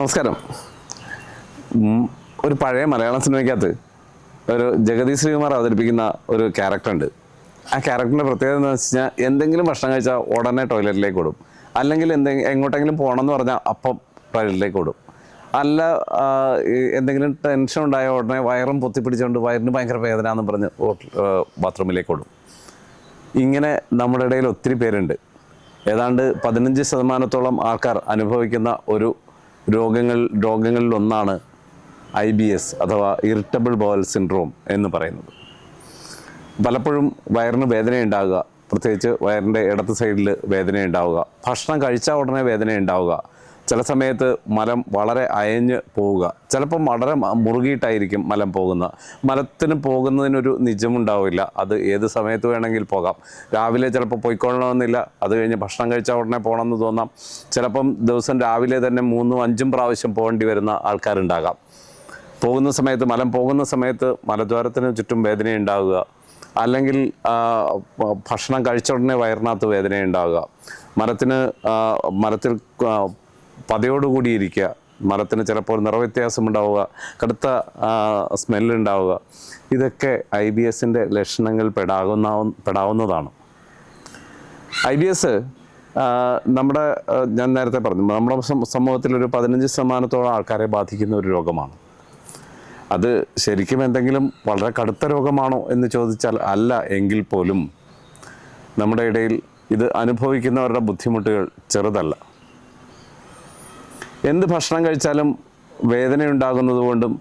നമസ്കാരം. ഒരു പഴയ മലയാളം സിനിമയ്ക്കകത്ത് ഒരു ജഗതി ശ്രീകുമാർ അവതരിപ്പിക്കുന്ന ഒരു ക്യാരക്ടറുണ്ട്. ആ ക്യാരക്ടറിൻ്റെ പ്രത്യേകത എന്ന് വെച്ച് കഴിഞ്ഞാൽ എന്തെങ്കിലും ഭക്ഷണം കഴിച്ചാൽ ഉടനെ ടോയ്ലറ്റിലേക്ക് ഓടും, അല്ലെങ്കിൽ എങ്ങോട്ടെങ്കിലും പോകണമെന്ന് പറഞ്ഞാൽ അപ്പം ടോയ്ലറ്റിലേക്ക് ഓടും, അല്ല എന്തെങ്കിലും ടെൻഷൻ ഉണ്ടായ ഉടനെ വയറും പൊത്തിപ്പിടിച്ചുകൊണ്ട് വയറിന് ഭയങ്കര വേദന എന്ന് പറഞ്ഞ് ബാത്റൂമിലേക്ക് ഓടും. ഇങ്ങനെ നമ്മുടെ ഇടയിൽ ഒത്തിരി പേരുണ്ട്. ഏതാണ്ട് 15% ആൾക്കാർ അനുഭവിക്കുന്ന ഒരു രോഗങ്ങളിലൊന്നാണ് IBS അഥവാ ഇറിറ്റബിൾ ബowel സിൻഡ്രോം എന്ന് പറയുന്നത്. പലപ്പോഴും വയറിന് വേദനയുണ്ടാവുക, പ്രത്യേകിച്ച് വയറിൻ്റെ ഇടത്ത് സൈഡിൽ വേദനയുണ്ടാവുക, ഭക്ഷണം കഴിച്ചാൽ ഉടനെ വേദനയുണ്ടാവുക, ചില സമയത്ത് മലം വളരെ അയഞ്ഞ് പോവുക, ചിലപ്പം വളരെ മുറുകിയിട്ടായിരിക്കും മലം പോകുന്നത്. മലത്തിന് പോകുന്നതിനൊരു നിജമുണ്ടാവില്ല, അത് ഏത് സമയത്ത് വേണമെങ്കിൽ പോകാം. രാവിലെ ചിലപ്പോൾ പോയിക്കൊള്ളണമെന്നില്ല, അത് കഴിഞ്ഞ് ഭക്ഷണം കഴിച്ചാൽ ഉടനെ പോകണമെന്ന് തോന്നാം. ചിലപ്പം ദിവസം രാവിലെ തന്നെ 3-5 പ്രാവശ്യം പോകേണ്ടി വരുന്ന ആൾക്കാരുണ്ടാകാം. മലം പോകുന്ന സമയത്ത് മലദ്വാരത്തിന് ചുറ്റും വേദനയുണ്ടാവുക, അല്ലെങ്കിൽ ഭക്ഷണം കഴിച്ച ഉടനെ വയറിനകത്ത് വേദനയുണ്ടാവുക, മലത്തിൽ പതയോടുകൂടിയിരിക്കുക, മലത്തിന് ചിലപ്പോൾ നിറവ്യത്യാസം ഉണ്ടാവുക, കടുത്ത സ്മെല്ലുണ്ടാവുക, ഇതൊക്കെ IBSൻ്റെ ലക്ഷണങ്ങൾ പെടാവുന്നതാണ്. IBS ഞാൻ നേരത്തെ പറഞ്ഞു, നമ്മുടെ സമൂഹത്തിൽ ഒരു 15% ആൾക്കാരെ ബാധിക്കുന്ന ഒരു രോഗമാണ്. അത് ശരിക്കും എന്തെങ്കിലും വളരെ കടുത്ത രോഗമാണോ എന്ന് ചോദിച്ചാൽ അല്ല എങ്കിൽ പോലും നമ്മുടെ ഇടയിൽ ഇത് അനുഭവിക്കുന്നവരുടെ ബുദ്ധിമുട്ടുകൾ ചെറുതല്ല. എന്ത് ഭക്ഷണം കഴിച്ചാലും വേദനയുണ്ടാകുന്നത് കൊണ്ടും,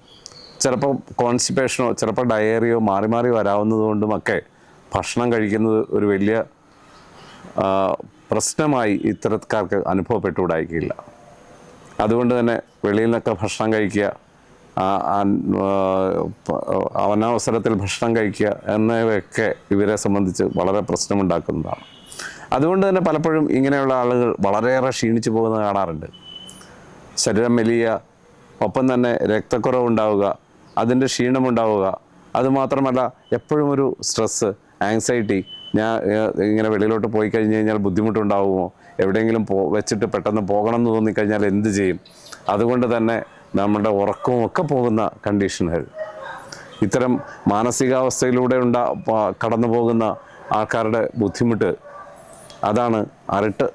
ചിലപ്പോൾ കോൺസ്റ്റിപ്പേഷനോ ചിലപ്പോൾ ഡയേറിയോ മാറി മാറി വരാവുന്നത് കൊണ്ടുമൊക്കെ ഭക്ഷണം കഴിക്കുന്നത് ഒരു വലിയ പ്രശ്നമായി ഇത്തരക്കാർക്ക് അനുഭവപ്പെട്ടുകൂടായിക്കില്ല. അതുകൊണ്ട് തന്നെ വെളിയിൽ നിന്നൊക്കെ ഭക്ഷണം കഴിക്കുക, അനവസരത്തിൽ ഭക്ഷണം കഴിക്കുക എന്നിവയൊക്കെ ഇവരെ സംബന്ധിച്ച് വളരെ പ്രശ്നമുണ്ടാക്കുന്നതാണ്. അതുകൊണ്ട് തന്നെ പലപ്പോഴും ഇങ്ങനെയുള്ള ആളുകൾ വളരെയേറെ ക്ഷീണിച്ചു പോകുന്നത് കാണാറുണ്ട്. ശരീരം മെലിയുക, ഒപ്പം തന്നെ രക്തക്കുറവുണ്ടാവുക, അതിൻ്റെ ക്ഷീണമുണ്ടാവുക, അതുമാത്രമല്ല എപ്പോഴും ഒരു സ്ട്രെസ്സ്, ആങ്സൈറ്റി, ഞാൻ ഇങ്ങനെ വെളിയിലോട്ട് പോയി കഴിഞ്ഞ് കഴിഞ്ഞാൽ ബുദ്ധിമുട്ടുണ്ടാവുമോ, എവിടെയെങ്കിലും വെച്ചിട്ട് പെട്ടെന്ന് പോകണം എന്ന് തോന്നിക്കഴിഞ്ഞാൽ എന്ത് ചെയ്യും, അതുകൊണ്ട് തന്നെ നമ്മുടെ ഉറക്കവും ഒക്കെ പോകുന്ന കണ്ടീഷനുകൾ. ഇത്തരം മാനസികാവസ്ഥയിലൂടെ കടന്നു പോകുന്ന ആൾക്കാരുടെ ബുദ്ധിമുട്ട്, അതാണ്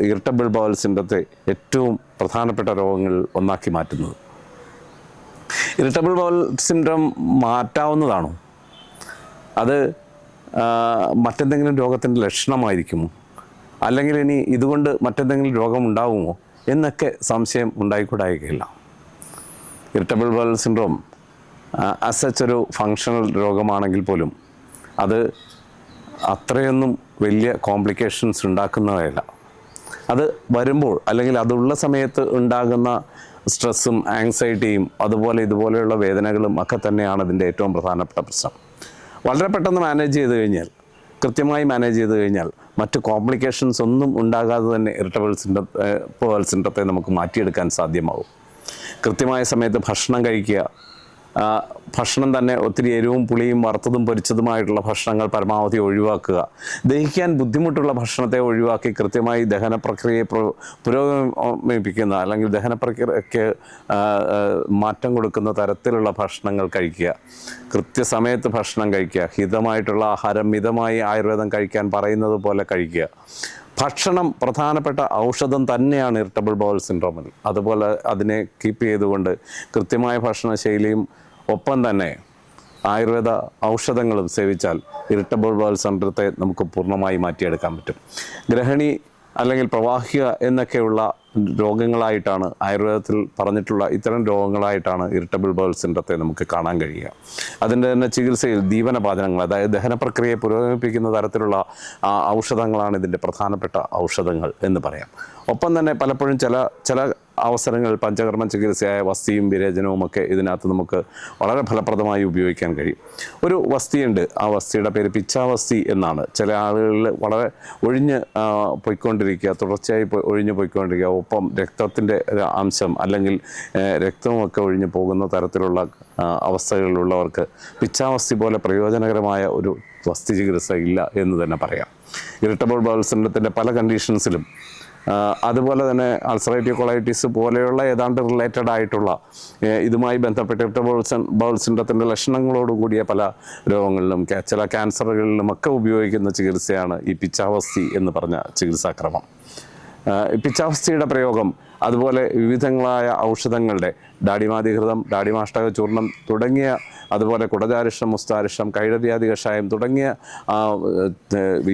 ഇറിറ്റബിൾ ബowel സിൻഡ്രോത്തെ ഏറ്റവും പ്രധാനപ്പെട്ട രോഗങ്ങളിൽ ഒന്നാക്കി മാറ്റുന്നത്. ഇറിറ്റബിൾ ബowel സിൻഡ്രോം മാറ്റാവുന്നതാണോ? അത് മറ്റെന്തെങ്കിലും രോഗത്തിൻ്റെ ലക്ഷണമായിരിക്കുമോ, അല്ലെങ്കിൽ ഇനി ഇതുകൊണ്ട് മറ്റെന്തെങ്കിലും രോഗമുണ്ടാകുമോ എന്നൊക്കെ സംശയം ഉണ്ടായിക്കൂടായികയില്ല. ഇറിറ്റബിൾ ബowel സിൻഡ്രോം ഒരു ഫങ്ഷണൽ രോഗമാണെങ്കിൽ പോലും അത് അത്രയൊന്നും വലിയ കോംപ്ലിക്കേഷൻസ് ഉണ്ടാക്കുന്നതല്ല. അത് വരുമ്പോൾ, അല്ലെങ്കിൽ അതുള്ള സമയത്ത് ഉണ്ടാകുന്ന സ്ട്രെസ്സും ആങ്സൈറ്റിയും ഇതുപോലെയുള്ള വേദനകളും ഒക്കെ തന്നെയാണ് ഇതിൻ്റെ ഏറ്റവും പ്രധാനപ്പെട്ട പ്രശ്നം. വളരെ പെട്ടെന്ന് കൃത്യമായി മാനേജ് ചെയ്ത് കഴിഞ്ഞാൽ മറ്റ് കോംപ്ലിക്കേഷൻസ് ഒന്നും ഉണ്ടാകാതെ തന്നെ ഇറിറ്റബിൾ ബowel സിൻഡ്രോത്തെ നമുക്ക് മാറ്റിയെടുക്കാൻ സാധ്യമാകും. കൃത്യമായ സമയത്ത് ഭക്ഷണം കഴിക്കുക, ഭക്ഷണം തന്നെ ഒത്തിരി എരിവും പുളിയും വറുത്തതും പൊരിച്ചതുമായിട്ടുള്ള ഭക്ഷണങ്ങൾ പരമാവധി ഒഴിവാക്കുക, ദഹിക്കാൻ ബുദ്ധിമുട്ടുള്ള ഭക്ഷണത്തെ ഒഴിവാക്കി കൃത്യമായി ദഹന പ്രക്രിയയെ പുരോഗമിപ്പിക്കുന്ന, അല്ലെങ്കിൽ ദഹന പ്രക്രിയയ്ക്ക് മാറ്റം കൊടുക്കുന്ന തരത്തിലുള്ള ഭക്ഷണങ്ങൾ കഴിക്കുക, കൃത്യസമയത്ത് ഭക്ഷണം കഴിക്കുക, ഹിതമായിട്ടുള്ള ആഹാരം മിതമായി ആയുർവേദം കഴിക്കാൻ പറയുന്നത് പോലെ കഴിക്കുക. ഭക്ഷണം പ്രധാനപ്പെട്ട ഔഷധം തന്നെയാണ് ഇറിറ്റബിൾ ബowel സിൻഡ്രോമിൽ. അതുപോലെ അതിനെ കീപ്പ് ചെയ്തുകൊണ്ട് കൃത്യമായ ഭക്ഷണശൈലിയും ഒപ്പം തന്നെ ആയുർവേദ ഔഷധങ്ങളും സേവിച്ചാൽ ഇറിറ്റബിൾ ബowel സിൻഡ്രോത്തെ നമുക്ക് പൂർണ്ണമായി മാറ്റിയെടുക്കാൻ പറ്റും. ഗ്രഹണി അല്ലെങ്കിൽ പ്രവാഹിക എന്നൊക്കെയുള്ള രോഗങ്ങളായിട്ടാണ് ആയുർവേദത്തിൽ പറഞ്ഞിട്ടുള്ള ഇത്തരം രോഗങ്ങളായിട്ടാണ് ഇറിറ്റബിൾ ബowel സിൻഡ്രോത്തെ നമുക്ക് കാണാൻ കഴിയുക. അതിൻ്റെ തന്നെ ചികിത്സയിൽ ദീപനപാചനങ്ങൾ, അതായത് ദഹന പ്രക്രിയയെ പുരോഗമിപ്പിക്കുന്ന തരത്തിലുള്ള ഔഷധങ്ങളാണ് ഇതിൻ്റെ പ്രധാനപ്പെട്ട ഔഷധങ്ങൾ എന്ന് പറയാം. ഒപ്പം തന്നെ പലപ്പോഴും ചില അവസരങ്ങൾ പഞ്ചകർമ്മ ചികിത്സയായ വസ്തിയും വിരേചനവും ഒക്കെ ഇതിനകത്ത് നമുക്ക് വളരെ ഫലപ്രദമായി ഉപയോഗിക്കാൻ കഴിയും. ഒരു വസ്തിയുണ്ട്, ആ വസ്തിയുടെ പേര് പിച്ചാവസ്തി എന്നാണ്. ചില ആളുകളിൽ വളരെ ഒഴിഞ്ഞ് തുടർച്ചയായി ഒഴിഞ്ഞു പോയിക്കൊണ്ടിരിക്കുക, ഒപ്പം രക്തത്തിൻ്റെ അംശം അല്ലെങ്കിൽ രക്തവുമൊക്കെ ഒഴിഞ്ഞു പോകുന്ന തരത്തിലുള്ള അവസ്ഥകളിലുള്ളവർക്ക് പിച്ചാവസ്തി പോലെ പ്രയോജനകരമായ ഒരു വസ്തി ചികിത്സ ഇല്ല എന്ന് തന്നെ പറയാം. ഇറിറ്റബിൾ ബowel സിൻഡ്രോത്തിൻ്റെ പല കണ്ടീഷൻസിലും അതുപോലെ തന്നെ അൾസറേറ്റീവ് കൊളൈറ്റിസ് പോലെയുള്ള ഏതാണ്ട് റിലേറ്റഡ് ആയിട്ടുള്ള ഇതുമായി ബന്ധപ്പെട്ട് ഇറിറ്റബിൾ ബൗൾ സിൻഡ്രോത്തിൻ്റെ ലക്ഷണങ്ങളോടുകൂടിയ പല രോഗങ്ങളിലും ചില ക്യാൻസറുകളിലും ഒക്കെ ഉപയോഗിക്കുന്ന ചികിത്സയാണ് ഈ പിച്ചാവസ്തി എന്ന് പറഞ്ഞ ചികിത്സാക്രമം. പിച്ചാവസ്തിയുടെ പ്രയോഗം അതുപോലെ വിവിധങ്ങളായ ഔഷധങ്ങളുടെ ഡാഡിമാധികൃതം, ഡാഡിമാഷ്ടക ചൂർണം തുടങ്ങിയ, അതുപോലെ കുടജാരിഷ്ടം, മുസ്താരിഷ്ടം, കൈഴവ്യാധി കഷായം തുടങ്ങിയ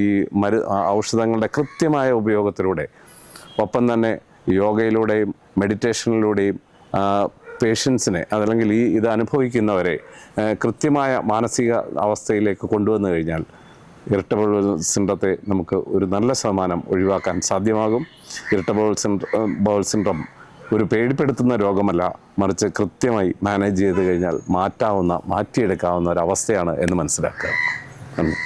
ഈ ഔഷധങ്ങളുടെ കൃത്യമായ ഉപയോഗത്തിലൂടെ, ഒപ്പം തന്നെ യോഗയിലൂടെയും മെഡിറ്റേഷനിലൂടെയും പേഷ്യൻസിനെ അതല്ലെങ്കിൽ ഇത് അനുഭവിക്കുന്നവരെ കൃത്യമായ മാനസിക അവസ്ഥയിലേക്ക് കൊണ്ടുവന്നു കഴിഞ്ഞാൽ ഇറിറ്റബിൾ സിൻഡ്രത്തെ നമുക്ക് ഒരു നല്ല ശതമാനം ഒഴിവാക്കാൻ സാധ്യമാകും. ഇറിറ്റബിൾ ബൗൾ സിൻഡ്രം ഒരു പേടിപ്പെടുത്തുന്ന രോഗമല്ല, മറിച്ച് കൃത്യമായി മാനേജ് ചെയ്ത് കഴിഞ്ഞാൽ മാറ്റിയെടുക്കാവുന്ന ഒരവസ്ഥയാണ് എന്ന് മനസ്സിലാക്കുക. നന്ദി.